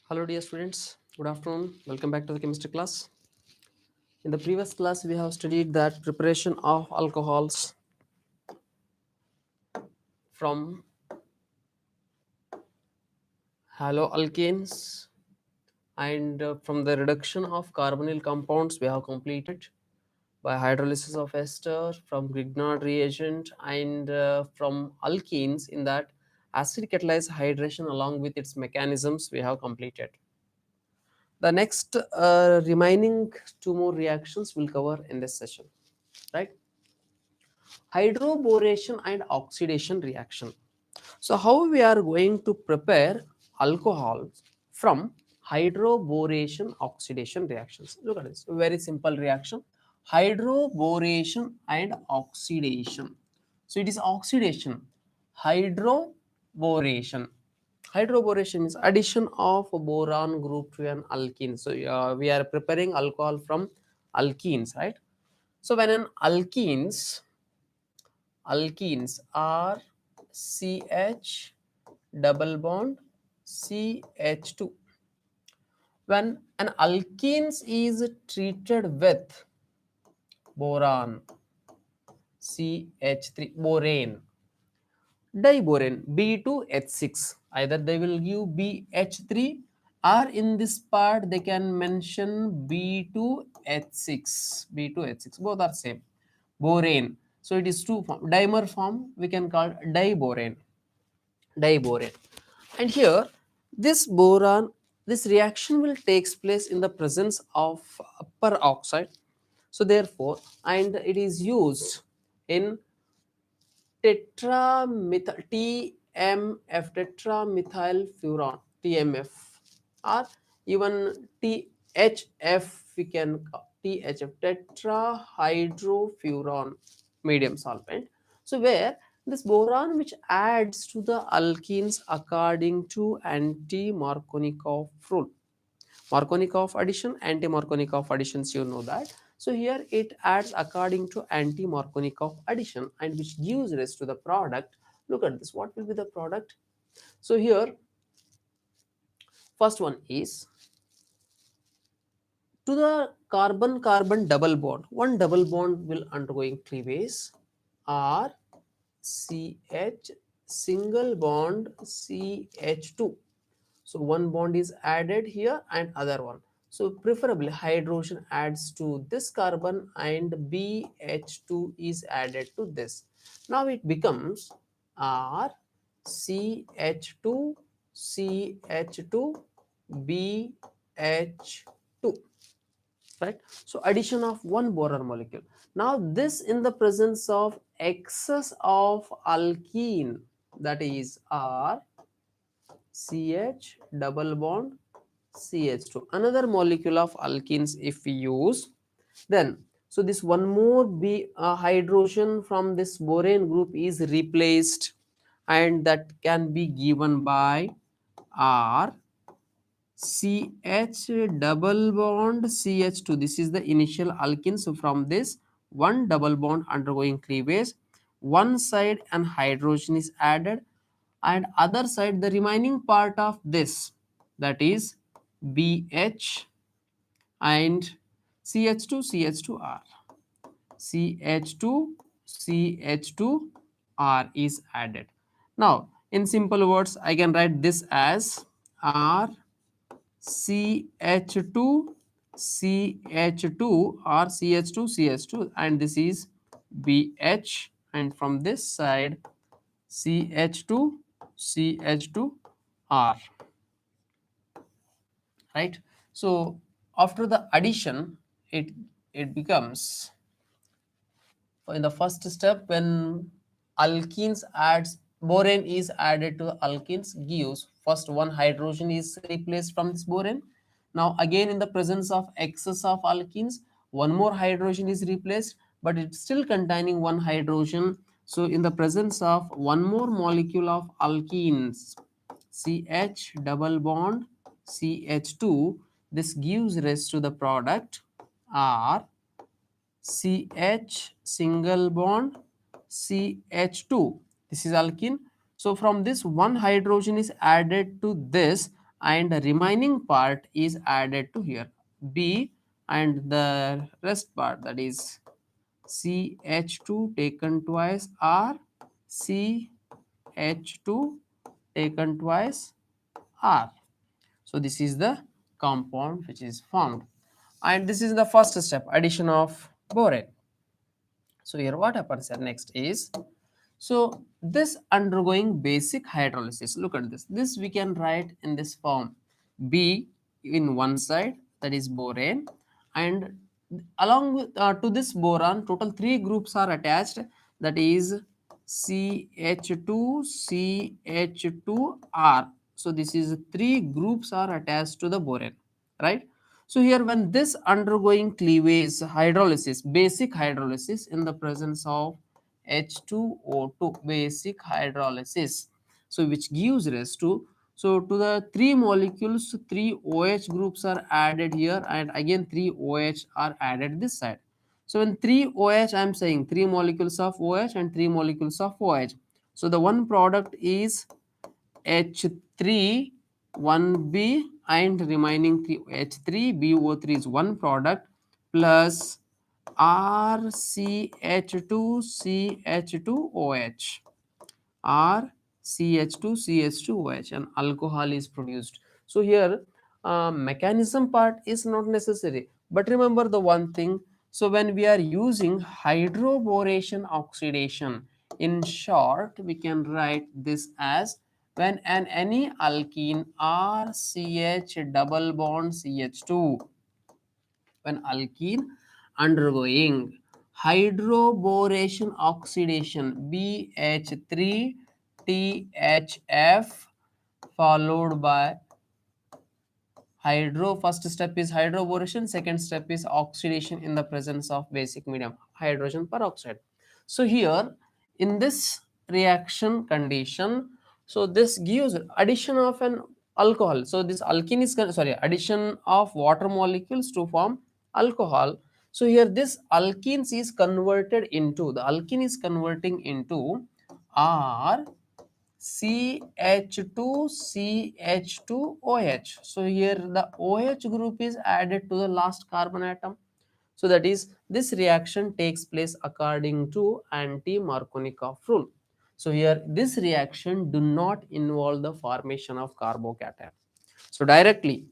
Hello dear students, good afternoon. Welcome back to the chemistry class. In the previous class we have studied that preparation of alcohols from haloalkanes and from the reduction of carbonyl compounds we have completed by hydrolysis of ester from Grignard reagent and from alkenes in that acid catalyzed hydration along with its mechanisms we have completed. The next remaining two more reactions will cover in this session, right? Hydroboration and oxidation reaction. So how we are going to prepare alcohols from hydroboration oxidation reactions? Look at this, very simple reaction. Hydroboration and oxidation. So it is oxidation. Hydroboration. Hydroboration is addition of boron group to an alkene. So we are preparing alcohol from alkenes, right? So when an alkenes are CH double bond CH2. When an alkenes is treated with boron CH3, borane, diborane B2H6, either they will give BH3 or in this part they can mention B2H6, B2H6, both are same, borane. So it is two form, dimer form we can call diborane. And here this boron, this reaction will takes place in the presence of peroxide. So therefore, and it is used in tetramethyl TMF, tetramethyl furan, TMF, or even THF, we can call THF, tetrahydrofuran medium solvent. So where this boron which adds to the alkenes according to anti-Markovnikov rule. Markovnikov addition, anti-Markovnikov additions, you know that. So here it adds according to anti-Markovnikov addition and which gives rise to the product. Look at this, what will be the product? So here first one is to the carbon-carbon double bond. One double bond will undergoing cleavage or CH single bond CH2. So one bond is added here and other one. So preferably hydrogen adds to this carbon and BH2 is added to this. Now it becomes R CH2 CH2 BH2, right? So addition of one boron molecule. Now this in the presence of excess of alkene, that is R CH double bond CH2, another molecule of alkenes if we use, then so this one more hydrogen from this borane group is replaced and that can be given by R CH double bond CH2. This is the initial alkene. So from this one double bond undergoing cleavage, one side an hydrogen is added and other side the remaining part of this, that is BH and CH2 CH2R. CH2 CH2R is added. Now in simple words I can write this as R CH2 CH2 or CH2 CH2 and this is BH and from this side CH2 CH2R, right? So after the addition it becomes, in the first step when alkenes adds borane is added to the alkenes gives first one hydrogen is replaced from this borane. Now again in the presence of excess of alkenes one more hydrogen is replaced but it's still containing one hydrogen. So in the presence of one more molecule of alkenes CH double bond CH2, this gives rise to the product R CH single bond CH2. This is alkene. So from this one hydrogen is added to this and the remaining part is added to here B, and the rest part, that is CH2 taken twice, R, CH2 taken twice, R. So this is the compound which is formed, and this is the first step, addition of borate. So here what happens here next is, so this undergoing basic hydrolysis, look at this. This we can write in this form: B in one side, that is borane, and along with to this boron, total three groups are attached, that is CH2, CH2R. So this is three groups are attached to the borane, right? So here when this undergoing cleavage hydrolysis, basic hydrolysis in the presence of H2O2, basic hydrolysis, so which gives rise to, so to the three molecules, three OH groups are added here, and again three OH are added this side. So when three OH, I am saying three molecules of OH and three molecules of OH. So the one product is H3 1B, and remaining three H3 BO3 is one product, plus RCH2 CH2OH, RCH2 CH2OH, and alcohol is produced. So here mechanism part is not necessary, but remember the one thing, so when we are using hydroboration oxidation, in short we can write this as, when any alkene RCH double bond CH2, when alkene undergoing hydroboration oxidation BH3 THF, followed by hydro, first step is hydroboration, second step is oxidation in the presence of basic medium hydrogen peroxide. So here in this reaction condition, so this gives addition of an alcohol, so this alkene is sorry, addition of water molecules to form alcohol. So here this alkenes is converted into, the alkene is converting into R CH2 CH2OH. So here the OH group is added to the last carbon atom. So that is, this reaction takes place according to anti-Markovnikov rule. So here this reaction do not involve the formation of carbocation. So directly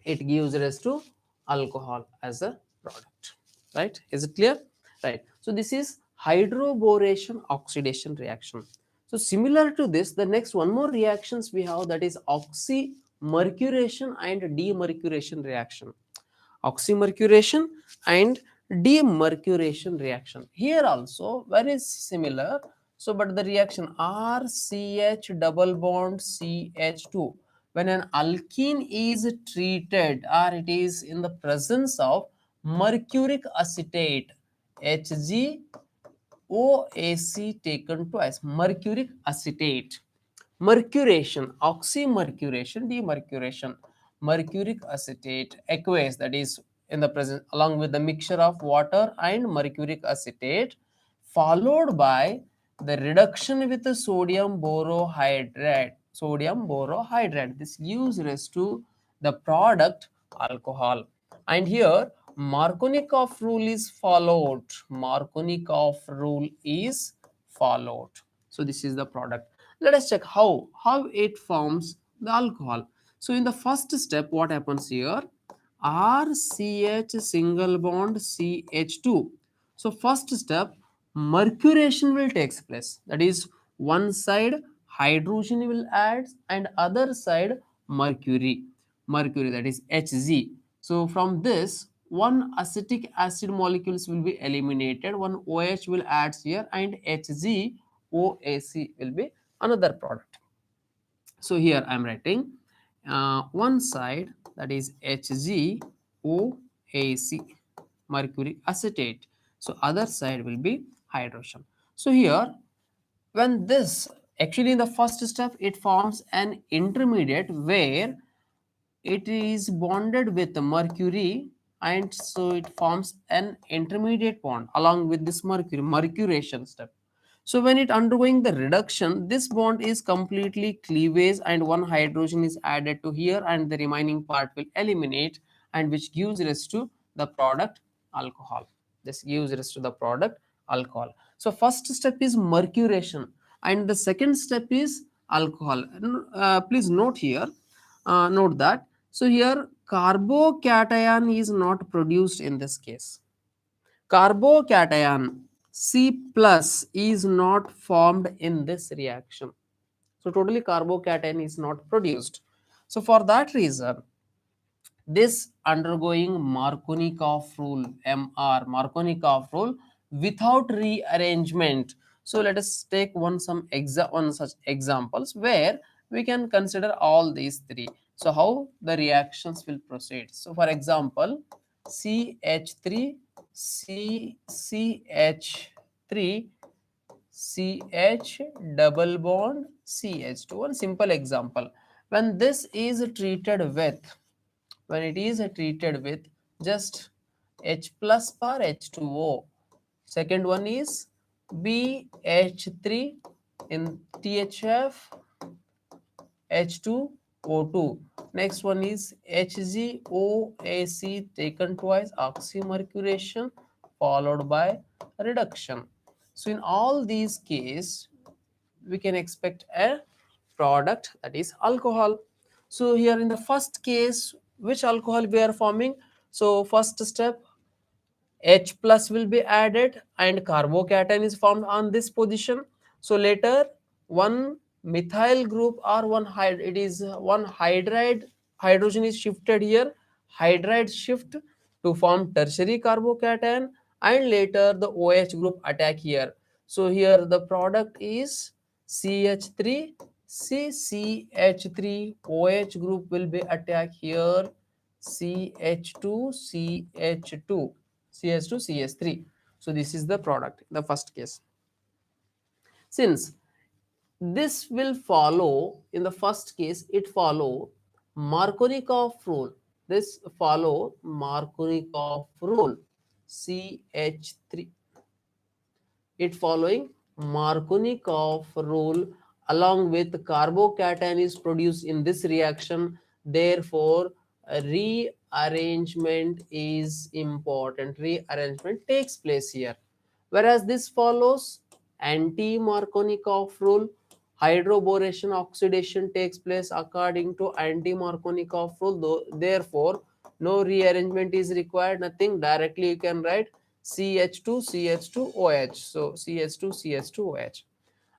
it gives rise to alcohol as a product, right? Is it clear? Right. So this is hydroboration oxidation reaction. So similar to this, the next one more reactions we have, that is oxymercuration and demercuration reaction. Oxymercuration and demercuration reaction, here also very similar. So but the reaction RCH double bond CH2, when an alkene is treated or it is in the presence of mercuric acetate Hg OAC taken twice, mercuric acetate. Mercuration, oxymercuration, demercuration, mercuric acetate aqueous, that is in the present along with the mixture of water and mercuric acetate, followed by the reduction with the sodium borohydride. Sodium borohydride. This gives rise to the product alcohol. And here Markovnikov rule is followed. Markovnikov rule is followed. So this is the product. Let us check how it forms the alcohol. So in the first step, what happens here? RCH single bond CH2. So first step, mercuration will takes place. That is, one side hydrogen will add and other side mercury. Mercury, that is Hg. So from this, one acetic acid molecules will be eliminated, one OH will add here, and Hg OAC will be another product. So here I am writing one side, that is HgOAC, mercury acetate. So other side will be hydrogen. So here when this, actually in the first step it forms an intermediate where it is bonded with mercury, and so it forms an intermediate bond along with this mercury, mercuration step. So when it undergoing the reduction, this bond is completely cleavage and one hydrogen is added to here and the remaining part will eliminate, and which gives rise to the product alcohol. This gives rise to the product alcohol. So first step is mercuration and the second step is alcohol. Please note here, note that. So here carbocation is not produced in this case. Carbocation C plus is not formed in this reaction. So totally carbocation is not produced. So for that reason, this undergoing Markovnikov rule, MR, Markovnikov rule without rearrangement. So let us take one such examples where we can consider all these three. So how the reactions will proceed. So for example, CH3, CH3, CH double bond CH2. One simple example. When this is treated with, when it is treated with just H plus for H2O. Second one is BH3 in THF H2O2. Next one is HgOAc taken twice, oxymercuration followed by reduction. So in all these cases, we can expect a product, that is alcohol. So here in the first case, which alcohol we are forming? So first step, H plus will be added and carbocation is formed on this position. So later one methyl group or it is one hydride hydrogen is shifted here, hydride shift to form tertiary carbocation, and later the OH group attack here. So here the product is CH3, CCH3, OH group will be attack here, CH2, CH2, CH2, CH3. So this is the product, the first case. Since this will follow, in the first case, it follow Markovnikov rule. This follow Markovnikov rule, CH3. It following Markovnikov rule along with carbocation is produced in this reaction. Therefore, rearrangement is important. Rearrangement takes place here. Whereas this follows anti-Markovnikov rule. Hydroboration oxidation takes place according to anti-Markovnikov rule. Therefore, no rearrangement is required. Nothing. Directly you can write CH2, CH2OH. So CH2, CH2OH.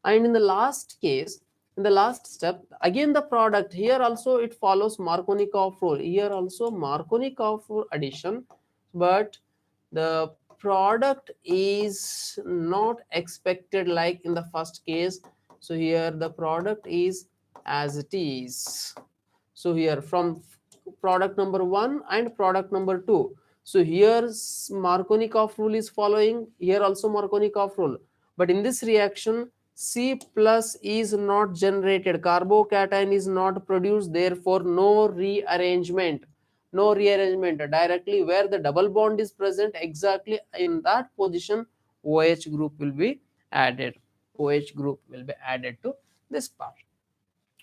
And in the last case, in the last step, again the product, here also it follows Markovnikov rule. Here also Markovnikov rule addition, but the product is not expected like in the first case. So here the product is as it is. So here from product number 1 and product number 2. So here Markovnikov rule is following, here also Markovnikov rule. But in this reaction, C plus is not generated, carbocation is not produced, therefore no rearrangement. No rearrangement, directly where the double bond is present, exactly in that position, OH group will be added. OH group will be added to this part.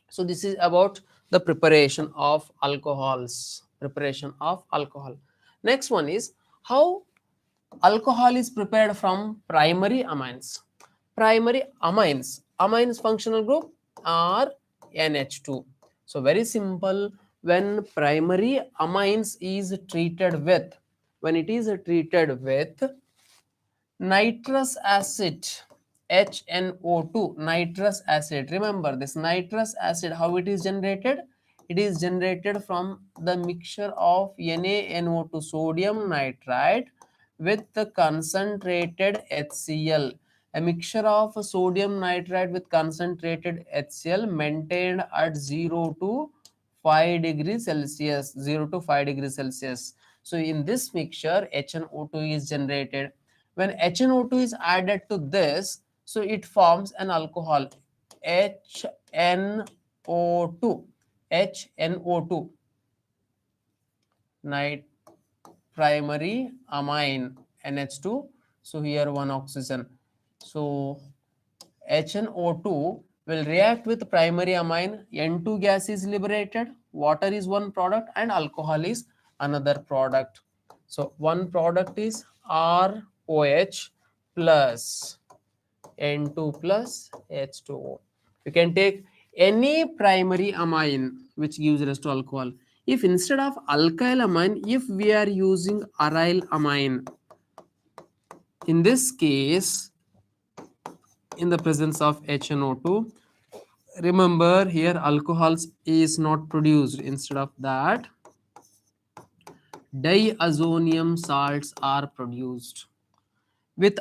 So this is about the preparation of alcohols. Preparation of alcohol. Next one is how alcohol is prepared from primary amines. Primary amines. Amines functional group are NH2. So very simple. When primary amines is treated with, when it is treated with nitrous acid, HNO2, nitrous acid. Remember this nitrous acid, how it is generated? It is generated from the mixture of NaNO2, sodium nitrite, with the concentrated HCl. A mixture of sodium nitrite with concentrated HCl maintained at 0 to 5 degrees Celsius, 0 to 5 degrees Celsius. So in this mixture, HNO2 is generated. When HNO2 is added to this, so it forms an alcohol, HNO2, HNO2, night primary amine, NH2. So here one oxygen. So HNO2 will react with primary amine, N2 gas is liberated, water is one product and alcohol is another product. So one product is ROH plus N2 plus H2O. You can take any primary amine which gives rise to alcohol. If instead of alkyl amine, if we are using aryl amine, in this case, in the presence of HNO2, remember here alcohols is not produced. Instead of that, diazonium salts are produced. With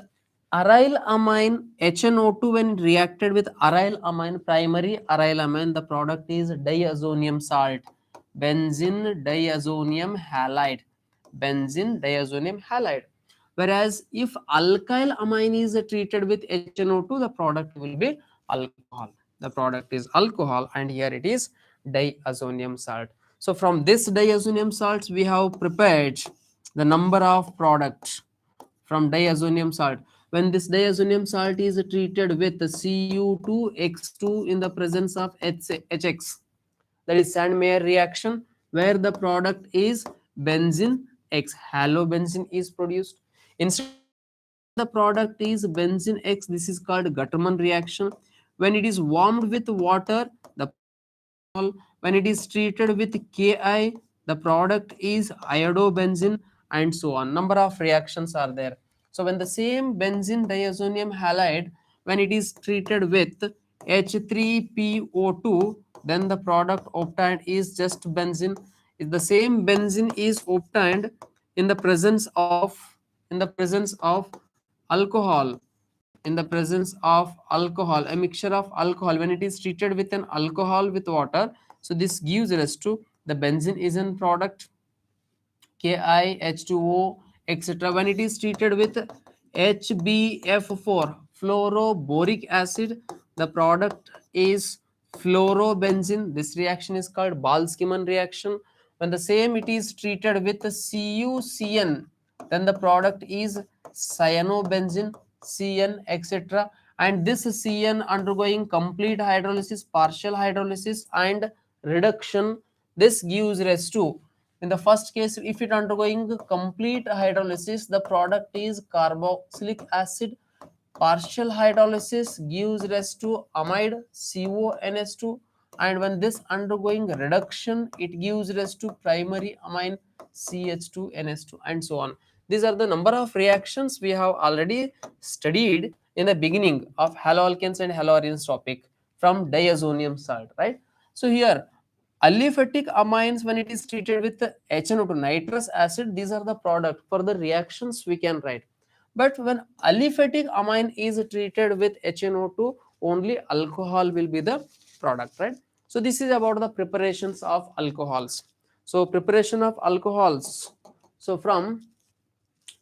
aryl amine, HNO2 when reacted with aryl amine, primary aryl amine, the product is diazonium salt, benzene diazonium halide, benzene diazonium halide. Whereas if alkyl amine is treated with HNO2, the product will be alcohol. The product is alcohol and here it is diazonium salt. So from this diazonium salts we have prepared the number of products from diazonium salt. When this diazonium salt is treated with Cu2x2 in the presence of HX, that is Sandmeyer reaction, where the product is benzene X, halobenzene is produced. Instead of that, when the product is benzene X, this is called Guterman reaction. When it is warmed with water, the product is alcohol. When it is treated with Ki, the product is iodobenzene, and so on. Number of reactions are there. So when the same benzene diazonium halide, when it is treated with H3PO2, then the product obtained is just benzene. If the same benzene is obtained in the presence of alcohol, in the presence of alcohol, a mixture of alcohol, when it is treated with an alcohol with water, so this gives rise to the benzene is a product, Ki, H2O, etc. When it is treated with HbF4, fluoroboric acid, the product is fluorobenzene. This reaction is called Boltzmann reaction. When the same it is treated with CuCN, then the product is cyanobenzene, CN, etc. And this CN undergoing complete hydrolysis, partial hydrolysis, and reduction. This gives rise to, in the first case, if it undergoing complete hydrolysis, the product is carboxylic acid. Partial hydrolysis gives rise to amide CONS2, and when this undergoing reduction, it gives rise to primary amine CH2NS2, and so on. These are the number of reactions we have already studied in the beginning of haloalkanes and haloarenes topic from diazonium salt, right? So here aliphatic amines, when it is treated with the HNO2 nitrous acid, these are the product. For the reactions we can write. But when aliphatic amine is treated with HNO2, only alcohol will be the product, right? So this is about the preparations of alcohols. So preparation of alcohols. So from,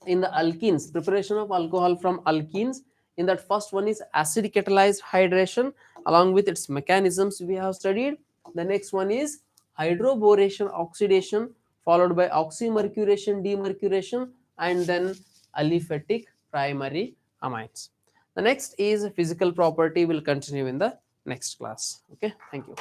in the alkenes, preparation of alcohol from alkenes, in that first one is acid catalyzed hydration, along with its mechanisms we have studied. The next one is hydroboration oxidation, followed by oxymercuration demercuration, and then aliphatic primary amines. The next is physical property, will continue in the next class. Okay, thank you.